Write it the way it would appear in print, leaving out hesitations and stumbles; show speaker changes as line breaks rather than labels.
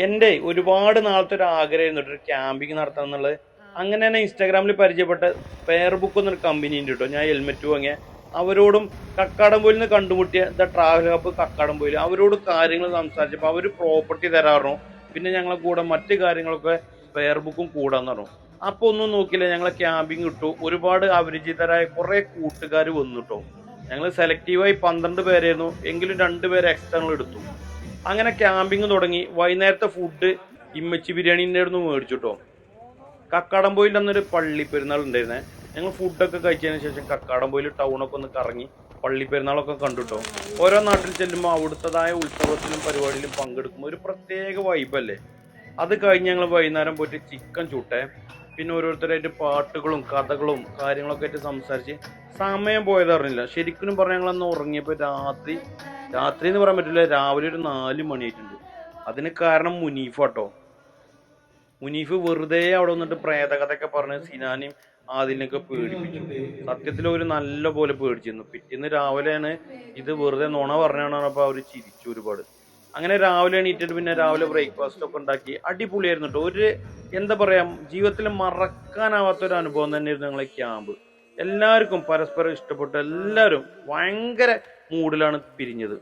എൻ്റെ ഒരുപാട് നാളത്തെ ഒരു ആഗ്രഹമായിരുന്നു ഒരു ക്യാമ്പിങ് നടത്തണം എന്നുള്ളത്. അങ്ങനെ തന്നെ ഇൻസ്റ്റാഗ്രാമിൽ പരിചയപ്പെട്ട പെയർ ബുക്ക് എന്നൊരു കമ്പനി ഉണ്ട് കേട്ടോ. ഞാൻ ഹെൽമെറ്റ് വാങ്ങിയ അവരോടും കക്കാടംപൊയിൽ നിന്ന് കണ്ടുമുട്ടിയ ദ ട്രാവൽ ഹബ് കക്കാടംപൊയിൽ അവരോട് കാര്യങ്ങൾ സംസാരിച്ചപ്പോൾ അവർ പ്രോപ്പർട്ടി തരാറോ, പിന്നെ ഞങ്ങളെ കൂടെ മറ്റു കാര്യങ്ങളൊക്കെ പെയർ ബുക്കും കൂടാന്ന് പറഞ്ഞു. അപ്പോൾ ഒന്നും നോക്കില്ല, ഞങ്ങളെ ക്യാമ്പിങ് കിട്ടു. ഒരുപാട് അപരിചിതരായ കുറേ കൂട്ടുകാർ വന്നു കേട്ടോ. ഞങ്ങൾ സെലക്റ്റീവായി 12 പേരായിരുന്നു, എങ്കിലും 2 പേര് എക്സ്റ്റേണൽ എടുത്തു. അങ്ങനെ ക്യാമ്പിങ് തുടങ്ങി. വൈകുന്നേരത്തെ ഫുഡ് ഇമ്മച്ചി ബിരിയാണിൻ്റെ ആയിരുന്നു മേടിച്ചിട്ടോ. കക്കാടംപൊയിൽ അന്നൊരു പള്ളി പെരുന്നാൾ ഉണ്ടായിരുന്നേ. ഞങ്ങൾ ഫുഡൊക്കെ കഴിച്ചതിന് ശേഷം കക്കാടംപൊയിൽ ടൗണൊക്കെ ഒന്ന് കറങ്ങി പള്ളി പെരുന്നാളൊക്കെ കണ്ടുട്ടോ. ഓരോ നാട്ടിൽ ചെല്ലുമ്പോൾ അവിടുത്തതായ ഉത്സവത്തിലും പരിപാടിയിലും പങ്കെടുക്കുമ്പോൾ ഒരു പ്രത്യേക വൈബല്ലേ. അത് കഴിഞ്ഞ് ഞങ്ങൾ വൈകുന്നേരം പോയിട്ട് ചിക്കൻ ചൂട്ടേ, പിന്നെ ഓരോരുത്തരായിട്ട് പാട്ടുകളും കഥകളും കാര്യങ്ങളൊക്കെ ആയിട്ട് സംസാരിച്ച് സമയം പോയത് അറിഞ്ഞില്ല. ശരിക്കും പറഞ്ഞാൽ ഞങ്ങളന്ന് ഉറങ്ങിയപ്പോൾ രാത്രി എന്ന് പറയാൻ പറ്റില്ല, രാവിലെ ഒരു 4 മണിയായിട്ടുണ്ട്. അതിന് കാരണം മുനീഫ് കേട്ടോ. മുനീഫ് വെറുതെ അവിടെ വന്നിട്ട് പ്രേതകഥയൊക്കെ പറഞ്ഞ് സിനാനെയും ആദിലിനൊക്കെ പേടിപ്പിച്ചു. സത്യത്തിൽ ഒരു നല്ല പോലെ പേടിച്ചിരുന്നു. പിറ്റേന്ന് രാവിലെയാണ് ഇത് വെറുതെ നുണ പറഞ്ഞാണ്. അപ്പോൾ അവർ ചിരിച്ചു ഒരുപാട്. അങ്ങനെ രാവിലെ എണീറ്റിട്ട് പിന്നെ രാവിലെ ബ്രേക്ക്ഫാസ്റ്റ് ഒക്കെ ഉണ്ടാക്കി അടിപൊളിയായിരുന്നു കേട്ടോ. ഒരു എന്താ പറയാ, ജീവിതത്തിൽ മറക്കാനാവാത്തൊരു അനുഭവം തന്നെയായിരുന്നു ഞങ്ങളെ ക്യാമ്പ്. എല്ലാവർക്കും പരസ്പരം ഇഷ്ടപ്പെട്ടു. എല്ലാവരും ഭയങ്കര മൂഡിലാണ് പിരിഞ്ഞത്.